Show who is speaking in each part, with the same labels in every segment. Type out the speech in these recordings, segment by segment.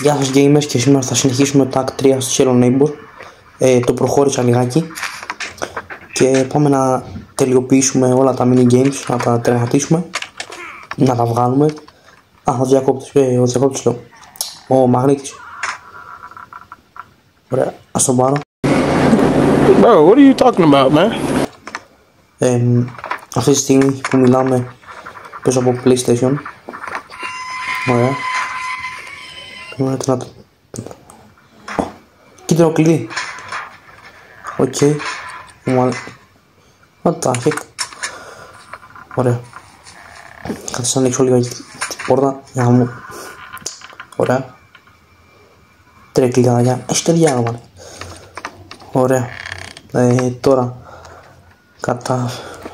Speaker 1: Γεια σας gamers, και σήμερα θα συνεχίσουμε το Act 3 στο Hello Neighbor. Το προχώρησα λιγάκι και πάμε να τελειοποιήσουμε όλα τα mini games, να τα τερματίσουμε, να τα βγάλουμε. Ο διακόπτης λέω, ο Μαγνήτης. Ωραία, ας τον πάρω.
Speaker 2: Bro, what are you talking about, man?
Speaker 1: Αυτή τη στιγμή που μιλάμε παίζω από PlayStation. Ωραία. Κίτρινο κλειδί. Οκ. What the heck. Ωραία. Κάτσε να ανοίξω λίγο την πόρτα για να μου. Ωραία. Τρία κλειδιά. Έχει το διάγραμμα. Ωραία. Τώρα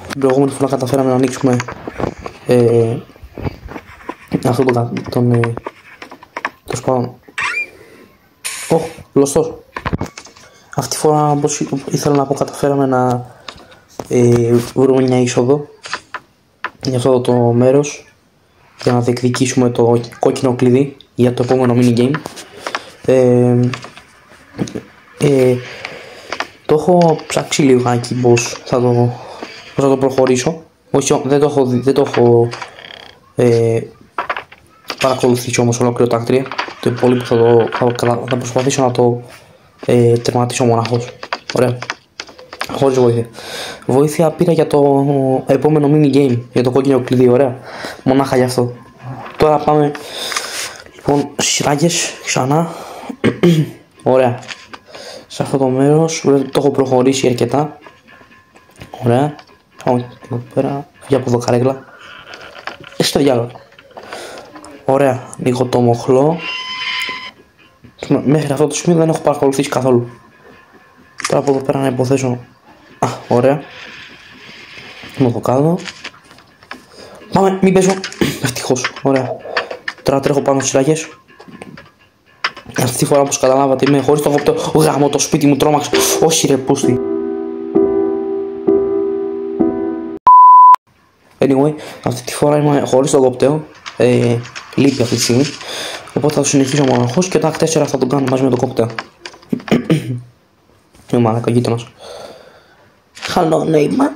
Speaker 1: την προηγούμενη φορά καταφέραμε να ανοίξουμε αυτό το σπάω. Λωστός. Αυτή τη φορά, όπως ήθελα να πω, καταφέραμε να βρούμε μια είσοδο για αυτό το μέρος για να διεκδικήσουμε το κόκκινο κλειδί για το επόμενο mini game. Το έχω ψάξει λιγάκι πως θα το προχωρήσω. Όχι, δεν το έχω παρακολουθήσω όμως ολόκληρο το Act 3. Το υπόλοιπο θα προσπαθήσω να το τερματίσω μοναχός. Ωραία. Χωρίς βοήθεια. Βοήθεια πήρα για το επόμενο mini game, για το κόκκινο κλειδί. Ωραία. Μονάχα γι' αυτό. Τώρα πάμε λοιπόν στις ράγες ξανά. Ωραία. Σε αυτό το μέρος το έχω προχωρήσει αρκετά. Ωραία. Πάμε εδώ πέρα. Για από εδώ καρέκλα. Στο διάλογο. Ωραία. Λίγο το μοχλό. Μέχρι αυτό το σημείο δεν έχω παρακολουθήσει καθόλου. Τώρα από εδώ πέρα να υποθέσω. Ωραία. Είμαι εδώ κάτω. Πάμε, μην παίζω. Ευτυχώς. Ωραία. Τώρα τρέχω πάνω στις ράγες. Αυτή τη φορά, όπως καταλάβατε, είμαι χωρίς το κοπτέο. Γάμο, το σπίτι μου τρόμαξε. Όχι ρε πούστη. Anyway, αυτή τη φορά είμαι χωρίς το κοπτέο. Λείπει αυτή τη στιγμή. Οπότε θα το συνεχίσω μοναχός και το Act 4 θα τον κάνω μαζί με το κοπτέο. Μαλάκα, γείτονας. Hello neighbor.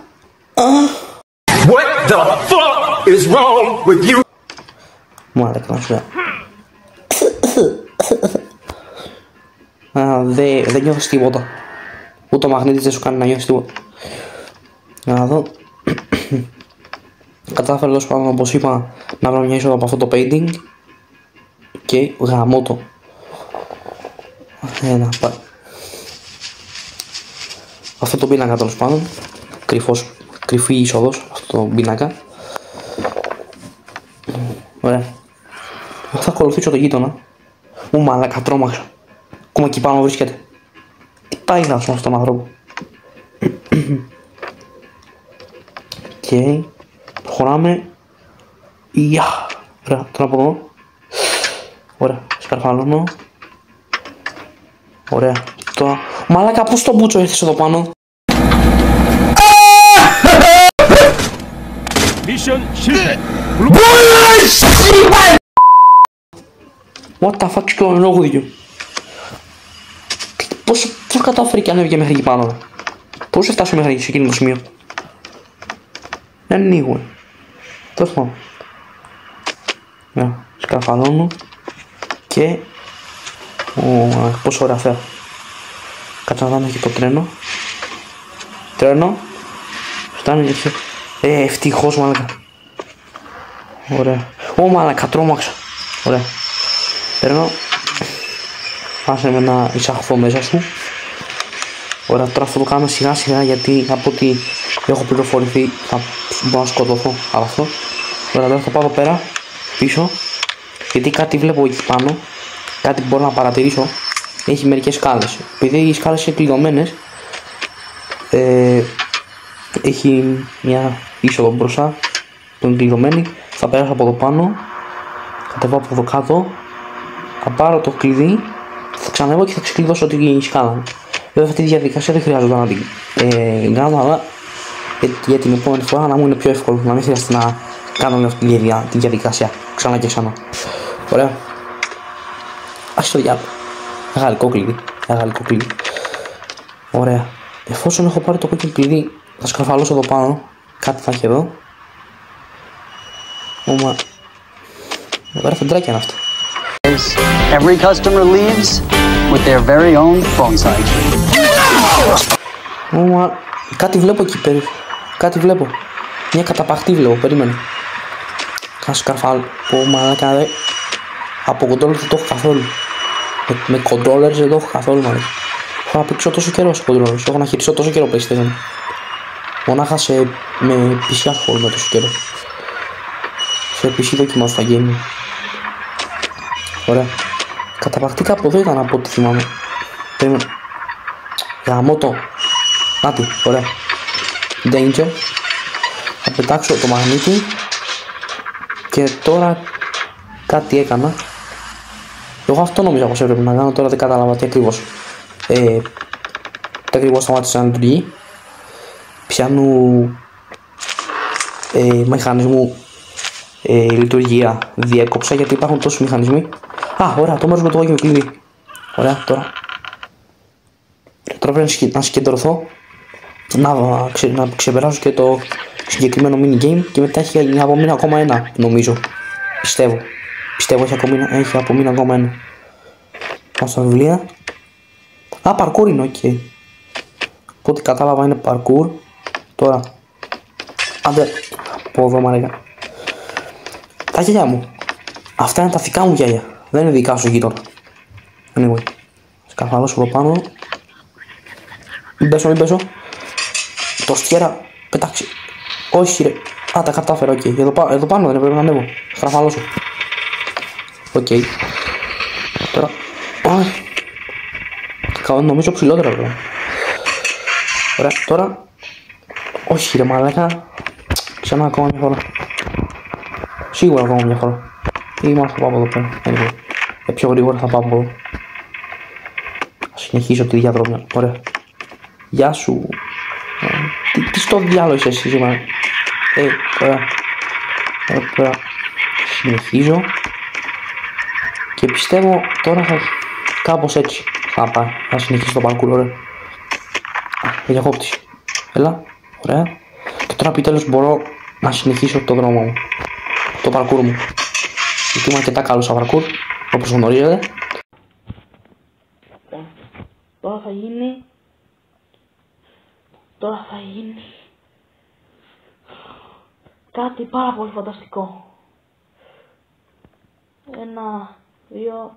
Speaker 2: What the fuck is wrong with you?
Speaker 1: Μαλάκα, να σου λέω. Δεν νιώθεις τίποτα. Ούτε ο μαγνήτης δεν σου κάνει να νιώθεις τίποτα. Για να δω. Κατάφερα τέλος πάντων, όπως είπα, να βρω μια είσοδο από αυτό το painting. Και γαμώ το. Αυτό το πίνακα τέλος πάντων. Κρυφή είσοδος αυτό το πίνακα. Ωραία. Θα ακολουθήσω το γείτονα. Μου μαλάκα, τρόμαξα. Ακόμα εκεί πάνω βρίσκεται. Τι πάει να σου αυτόν τον άνθρωπο. Και προχωράμε. Ωραία, τώρα από εδώ. Ωραία, σκαρφαλώνω. Ωραία, τώρα. Μαλάκα, πώς το μπούτσο ήρθες εδώ πάνω. What the fuck, is going on with you? Πώς κατάφερε και ανέβηκε μέχρι εκεί πάνω. Πώς έφτασε μέχρι σε εκείνο το σημείο. Δεν ανοίγουν. Τέλος πάντων. Σκαρφαλώνω. Και πόσο ωραία φέρα. Κάτσε να δούμε και το τρένο. Τρένο. Φτάνει και αυτό. Ευτυχώς μαλάκα. Ωραία. Μαλάκα, τρόμαξα. Ωραία. Τρένο. Άσε με να εισαχθώ μέσα σου. Ωραία, τώρα αυτό το κάνω σιγά σιγά, γιατί από ό,τι έχω πληροφορηθεί θα μπορώ να σκοτωθώ από αυτό. Ωραία, τώρα θα πάω εδώ πέρα πίσω, γιατί κάτι βλέπω εκεί πάνω. Κάτι μπορώ να παρατηρήσω. Έχει μερικές σκάλες. Επειδή οι σκάλες είναι κλειδωμένες, έχει μια είσοδο μπροστά που είναι κλειδωμένη. Θα περάσω από εδώ πάνω, κατεβάω από εδώ κάτω, θα πάρω το κλειδί, θα ξαναβγώ και θα ξεκλειδώσω τη σκάλα. Βέβαια αυτή τη διαδικασία δεν χρειάζεται να την κάνω, αλλά για την επόμενη φορά να μου είναι πιο εύκολο, να μην χρειάζεται να κάνω αυτή τη διαδικασία ξανά και ξανά. Ωραία. Ας το διάλογο. Γαλλικό κλειδί. Γαλλικό κλειδί. Ωραία. Εφόσον έχω πάρει το κόκκινο κλειδί, θα σκαρφαλώσω εδώ πάνω. Κάτι θα έχει εδώ. Ωμα. Ωραία, φεντράκια είναι αυτά.
Speaker 3: Every customer leaves with their very own phone site.
Speaker 1: Ωμα. Κάτι βλέπω εκεί πέρα. Κάτι βλέπω. Μια καταπαχτή βλέπω. Περίμενε. Θα σκαρφάλω. Πω μαλάκα ρε. Από controller δεν το έχω καθόλου. Με controllers δεν το έχω καθόλου μαλάκα. Έχω να παίξω τόσο καιρό σε controllers. Έχω να χειριστώ τόσο καιρό PlayStation. Μονάχα με PC ασχολούμαι τόσο καιρό. Σε PC δοκιμάζω τα game. Ωραία. Καταπακτικά από εδώ ήταν από ό,τι θυμάμαι. Περίμενε. Γαμώ το. Νάτι. Ωραία. Danger. Θα πετάξω το μαγνήτη. Και τώρα κάτι έκανα. Εγώ αυτό νόμιζα πως έπρεπε να κάνω. Τώρα δεν κατάλαβα τι ακριβώς. Τι ακριβώς σταμάτησε να λειτουργεί. Πιάνου μηχανισμού λειτουργία διέκοψα γιατί υπάρχουν τόσοι μηχανισμοί. Α, ωραία, το μέρος με το κόκκινο κλειδί. Ωραία, τώρα. Τώρα πρέπει να συγκεντρωθώ. Να ξεπεράσω και το συγκεκριμένο mini game και μετά έχει απομείνει ακόμα ένα, νομίζω. Πιστεύω έχει απομείνει ακόμα ένα. Πάω στα βιβλία. Α, parkour είναι, ok. Οπότε κατάλαβα είναι parkour. Τώρα. Άντε. Από εδώ μαρέκα. Τα γυαλιά μου. Αυτά είναι τα δικά μου γυαλιά. Δεν είναι δικά σου γείτονα. Anyway. Σκαρφαλώσω εδώ πάνω. Μην πέσω. Το στιέρα πετάξει. Όχι ρε. Α, τα κατάφερα, οκ. Εδώ πάνω δεν πρέπει να ανέβω. Σκαρφαλώσω. Οκ. Τώρα. Νομίζω ψηλότερα βέβαια. Ωραία, τώρα. Όχι ρε μαλάκα. Ξανά ακόμα μια φορά. Σίγουρα ακόμα μια φορά. Ή μάλλον θα πάω από εδώ πέρα. Πιο γρήγορα θα πάω από εδώ. Θα συνεχίσω τη διαδρομή. Ωραία. Γεια σου. Τι στο διάλογο είσαι εσύ σήμερα. Ωραία. Ωραία. Συνεχίζω. Και πιστεύω τώρα θα κάπως έτσι θα πάει. Θα συνεχίσω το parkour. Ωραία. Διακόπτηση. Έλα. Ωραία. Και τώρα επιτέλους μπορώ να συνεχίσω το δρόμο μου. Το parkour μου. Γιατί είμαι αρκετά καλό στο parkour. Όπως γνωρίζετε. Τώρα θα γίνει. Κάτι πάρα πολύ φανταστικό. 1, 2.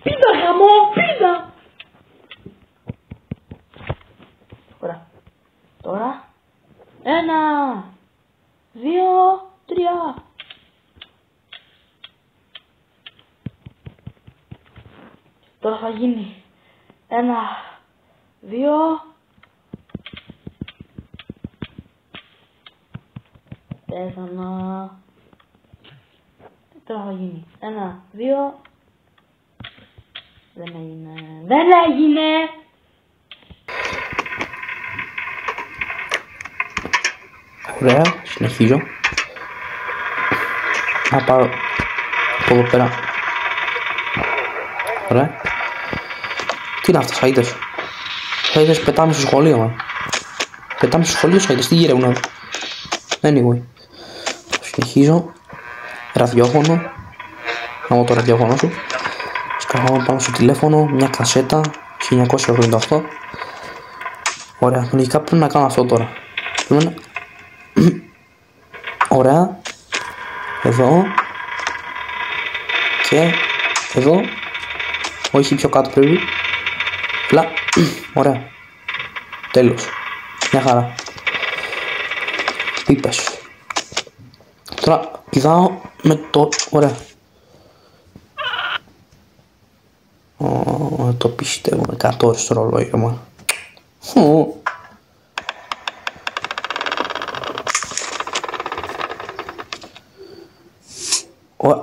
Speaker 1: Πίζα γαμό, πίζα! Ωραία. Τώρα. 1, 2, 3. Τώρα θα γίνει 1, 2. Πέθανα. Τώρα θα γίνει 1, 2. Δεν έγινε. Ωραία, συνεχίζω. Να πάρω από εδώ πέρα. Ωραία. Τι είναι αυτά, σαΐδες. Σαΐδες πετάμε στο σχολείο, μα. Πετάμε στο σχολείο, σαΐδες, τι γυρεύουν εδώ. Anyway. Συνεχίζω. Ραδιόφωνο. Να το ραδιόφωνο σου. Σκαφάμε πάνω στο τηλέφωνο. Μια κασέτα. 1988. Ωραία. Λογικά πρέπει να κάνω αυτό τώρα. Ωραία. Εδώ. Και εδώ. Όχι, πιο κάτω πρέπει. Πλά. Ωραία. Τέλος. Μια χαρά. Πίπες. Τώρα πηδάω με το... Ωραία. Το πιστεύω. 100 ώρες στο ρολόι.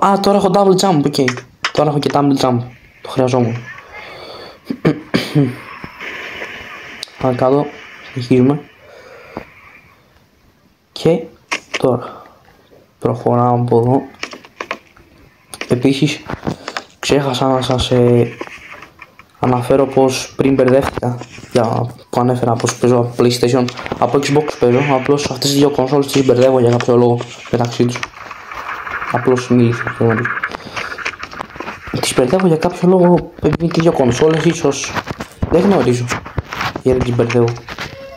Speaker 1: Α, τώρα έχω double jump, ok. Τώρα έχω και double jump. Το χρειαζόμουν. Πάμε κάτω. Συνεχίζουμε. Και τώρα προχωράμε από εδώ. Επίσης ξέχασα να σας αναφέρω πως πριν μπερδεύτηκα που ανέφερα πως παίζω από PlayStation, από Xbox παίζω, απλώς αυτές τις δύο κονσόλες τις μπερδεύω για κάποιο λόγο μεταξύ τους. Απλώς μίλησα τις μπερδεύω για κάποιο λόγο, επειδή και δύο κονσόλες ίσως δεν γνωρίζω γιατί τις μπερδεύω.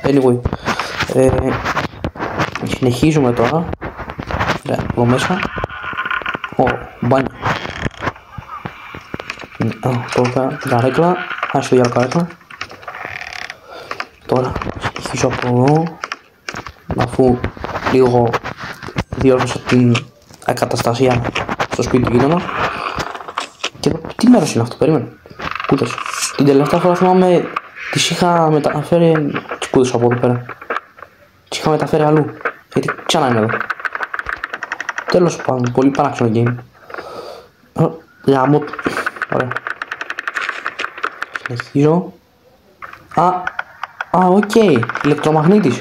Speaker 1: Anyway, συνεχίζουμε τώρα. Εδώ μέσα μπάνιο. Τώρα καρέκλα, άσχετο για καρέκλα. Τώρα συνεχίζω από εδώ, αφού λίγο διόρθωσα την εγκαταστασία στο σπίτι του γείτονα. Και εδώ, τι μέρος είναι αυτό, περίμενε. Κούτες. Την τελευταία φορά θυμάμαι τις είχα μεταφέρει, τις κούτες από εδώ πέρα. Τις είχα μεταφέρει αλλού, γιατί ξανά είναι εδώ. Τέλος πάντων, πολύ παράξενο game. Γάμο. Ωραία. Συνεχίζω. Οκ. Ηλεκτρομαγνήτης.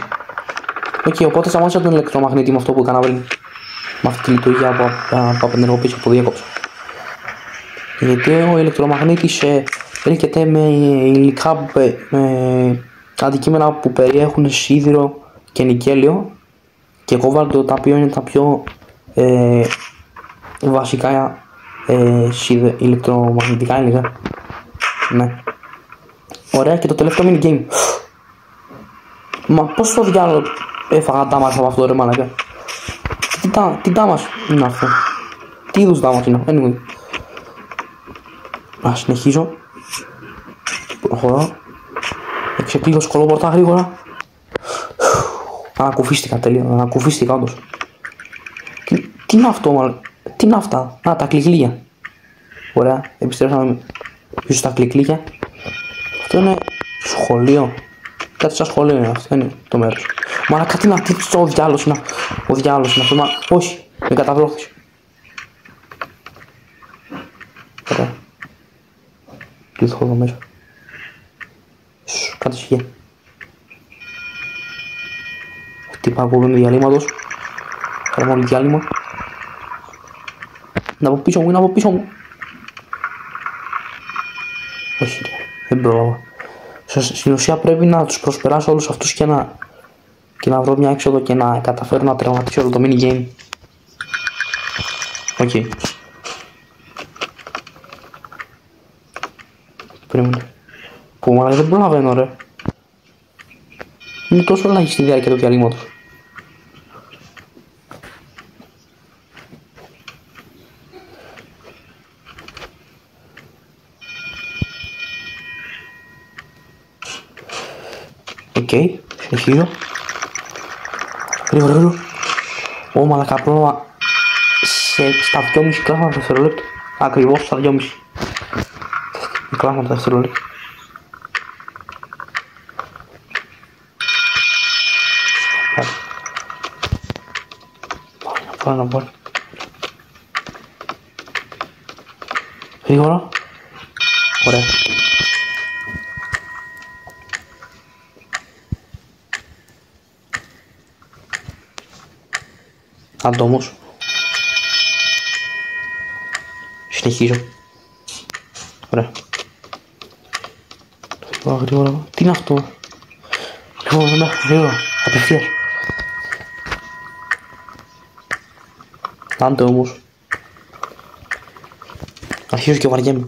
Speaker 1: Οκ, οπότε σταμάτησα τον ηλεκτρομαγνήτη με αυτό που έκανα πριν. Με αυτή τη λειτουργία που απενεργοποίησα, που διέκοψα. Γιατί ο ηλεκτρομαγνήτης έρχεται με υλικά, αντικείμενα που περιέχουν σίδηρο και νικέλιο και κόβαλτο, τα οποία είναι τα πιο βασικά ηλεκτρομαγνητικά υλικά. Ναι. Ωραία, και το τελευταίο mini game. Μα πώς το διάλογο έφαγα damage από αυτό, ρε μαλάκα. Τι damage είναι αυτό. Τι είδους damage είναι. Anyway. Συνεχίζω. Προχωρώ. Ξεκλείδω σκολόπορτα γρήγορα. Ανακουφίστηκα τελείω. Ανακουφίστηκα όντως. Τι είναι αυτό, μάλλον. Τι είναι αυτά. Τα κλικλίκια. Ωραία. Επιστρέψαμε πίσω στα κλικλίκια. Αυτό είναι σχολείο. Κάτι σαν σχολείο είναι αυτό. Είναι το μέρος. Μα κάτι να τύψει ο διάλογος είναι. Ο διάλογος είναι αυτό. Μα όχι. Με καταβρόχθησε. Ωραία. Κλείδω εδώ μέσα. Κάτι σιγέ. Τι παρακολουθούν διαλύματος. Κάνουμε όλοι διάλειμμα. Είναι από πίσω μου, είναι από πίσω μου. Όχι, δεν πρόλαβα. Στην ουσία πρέπει να τους προσπεράσω όλους αυτούς και να βρω μια έξοδο και να καταφέρω να τερματίσω όλο το mini game. Οκ. Περίμενε. Που μάλλον δεν προλαβαίνω, ρε. Είναι τόσο λάγει στη διάρκεια του διαλύματος. Οκ, συνεχίζω. Γρήγορα. Ω, μαλακά, πρόβλημα στα 2,5 κλάσματα δευτερόλεπτο. Ακριβώς στα 2,5 κλάσματα δευτερόλεπτο. Πάμε. Γρήγορα. Ωραία. Άντε όμως. Συνεχίζω. Ωραία. Γρήγορα. Τι είναι αυτό. Γρήγορα. Απευθείας. Άντε όμως. Αρχίζω και βαριέμαι.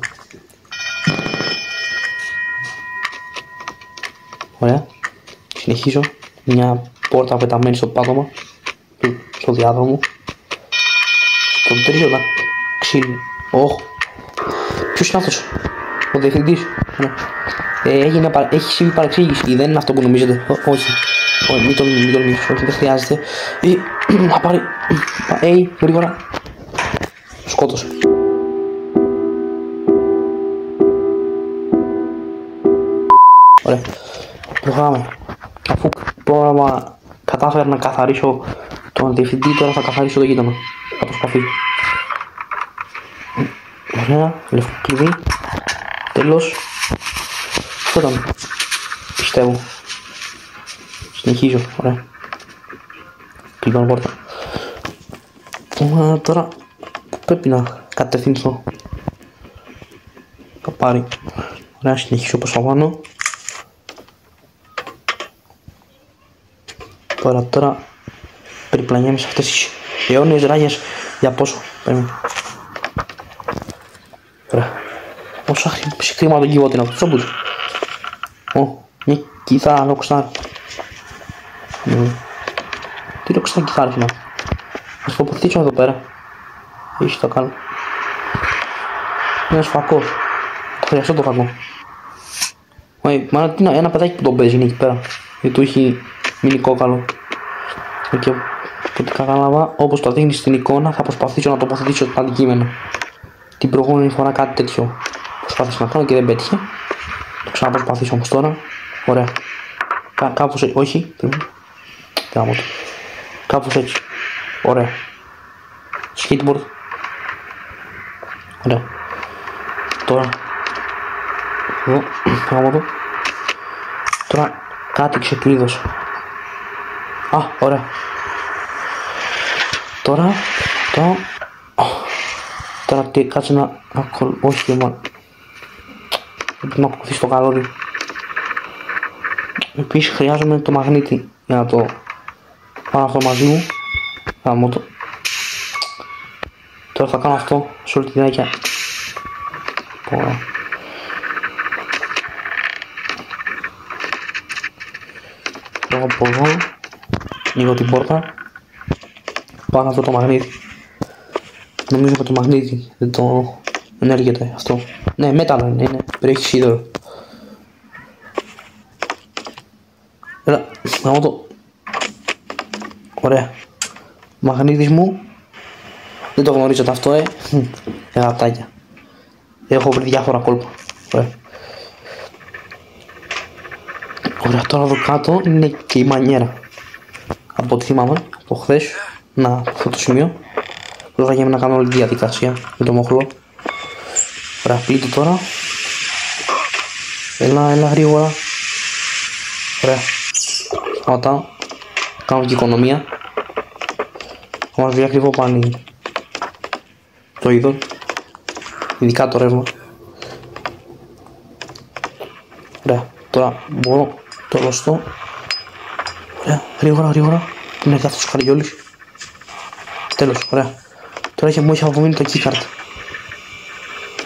Speaker 1: Ωραία. Συνεχίζω. Μια πόρτα πεταμένη στο πάτωμα. Στο διάδρομο. Στον τρίτο να ξύλι. Όχ. Ποιος είναι αυτός. Ο διευθυντής. Έχει συμβεί παρεξήγηση. Δεν είναι αυτό που νομίζετε. Όχι. Όχι, μην τολμήσεις. Όχι, δεν χρειάζεται. Να πάρει. Γρήγορα. Σκότωσε. Ωραία. Προχωράμε. Αφού πρόγραμμα κατάφερα να καθαρίσω τον διευθυντή, τώρα θα καθαρίσω το γείτονα. Θα προσπαθήσω. Ωραία. Λευκό κλειδί. Τέλος. Αυτό ήταν. Πιστεύω. Συνεχίζω. Ωραία. Κλείνω πόρτα. Τώρα πρέπει να κατευθυνθώ. Θα πάρει. Ωραία, συνεχίσω προς τα πάνω. Τώρα περιπλανιέμαι σε αυτές τις αιώνιες ράγες. Για πόσο, περίμενε. Ωραία. Όσα χρήμα τον κύβω, τι να το τσόμπους. Μια κιθάρα, λόξταρ. Τι λόξταρ κιθάρα είναι. Ας το αποθήσω εδώ πέρα. Έχει το κάνω. Ένας φακός. Θα χρειαστώ το φακό. Μάνα τι είναι, ένα παιδάκι που τον παίζει είναι εκεί πέρα. Γιατί του έχει μείνει κόκαλο. Και από ό,τι κατάλαβα, όπως το δείχνει στην εικόνα, θα προσπαθήσω να τοποθετήσω το αντικείμενο. Την προηγούμενη φορά κάτι τέτοιο προσπάθησα να κάνω και δεν πέτυχε. Το ξαναπροσπαθήσω όμως τώρα. Ωραία. Κάπως έτσι. Όχι. Κάμω το. Κάπως έτσι. Ωραία. Skateboard. Ωραία. Τώρα. Εδώ. Κάμω το. Τώρα κάτι ξεκλείδωσε. Α, ωραία. Τώρα τι, κάτσε να όχι, πρέπει να ακολουθήσει το καλώδιο. Επίσης χρειάζομαι το μαγνήτη για να το πάρω αυτό μαζί μου. Γαμώ το. Τώρα θα κάνω αυτό σε όλη τη διάρκεια. Ωραία. Τώρα από εδώ ανοίγω την πόρτα. Πάω να δω το μαγνήτη. Νομίζω ότι το μαγνήτη δεν έρχεται αυτό. Ναι, μέταλλο είναι, περιέχει σίδερο. Έλα, να το. Ωραία. Μαγνήτης μου. Δεν το γνωρίζετε αυτό, γατάκια. Έχω βρει διάφορα κόλπα. Ωραία. Ωραία, τώρα εδώ κάτω είναι και η μανιέρα. Από ό,τι θυμάμαι, από χθες. Να, αυτό το σημείο. Τώρα για να κάνω όλη τη διαδικασία με το μοχλό. Ωραία, πλήττω τώρα. Έλα γρήγορα. Ωραία. Σταματάω. Κάνω και οικονομία. Θα μας βγει ακριβό πάνι το είδο. Ειδικά το ρεύμα. Ωραία. Τώρα μπορώ το ρωστό. Ωραία, γρήγορα. Είναι αυτός ο Χαριόλης. Τέλος, ωραία. Τώρα μου έχει απομείνει το keycard.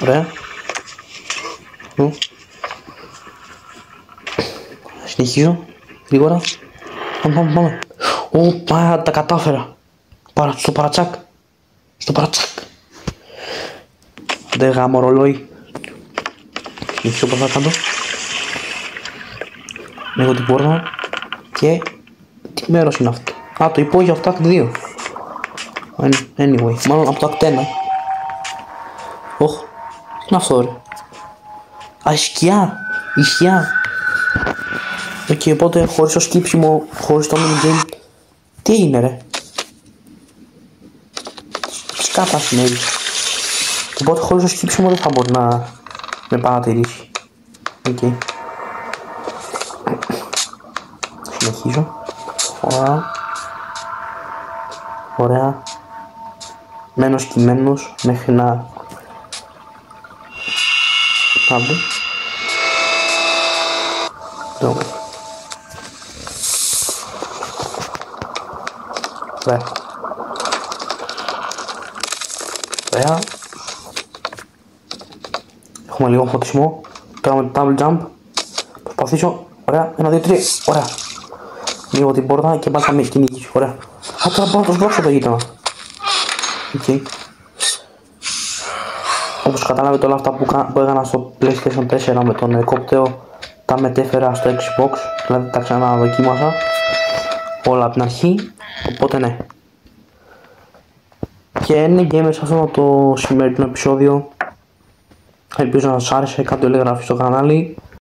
Speaker 1: Ωραία. Συνεχίζω. Γρήγορα. Πάμε. Ωπα, τα κατάφερα. Στο παρατσάκ. Δεν γάμο ρολόι. Συνεχίζω προς τα κάτω. Ανοίγω την πόρτα. Και τι μέρος είναι αυτό? Α, το υπόγειο από το Act 2. Anyway, μάλλον από το Act 1. Ωχ, τι είναι αυτό ρε? Α, η σκιά. Οκ, οπότε χωρίς το σκύψιμο, χωρίς το minigame. Τι είναι ρε? Σκάτα συνέβη. Οπότε χωρίς το σκύψιμο δεν θα μπορεί να με παρατηρήσει. Οκ. Συνεχίζω. Ωραία. Μένος κειμένος μέχρι να κάντε. Ωραία. Έχουμε λίγο φωτισμό. Τώρα με το double jump. Προσπαθήσω. Ωραία. 1, 2, 3. Ωραία. Λίγο την πόρτα και πάντα με κυνήγηση. Ωραία. Α, τώρα μπορώ να το σμπρώξω το γείτονα. Οκ. Όπως καταλάβετε όλα αυτά που έκανα στο PlayStation 4 με τον ελικόπτερο τα μετέφερα στο Xbox. Δηλαδή τα ξαναδοκίμασα όλα από την αρχή. Οπότε ναι. Και είναι και μέσα αυτό το σημερινό επεισόδιο. Ελπίζω να σας άρεσε, κάντε εγγραφή στο κανάλι.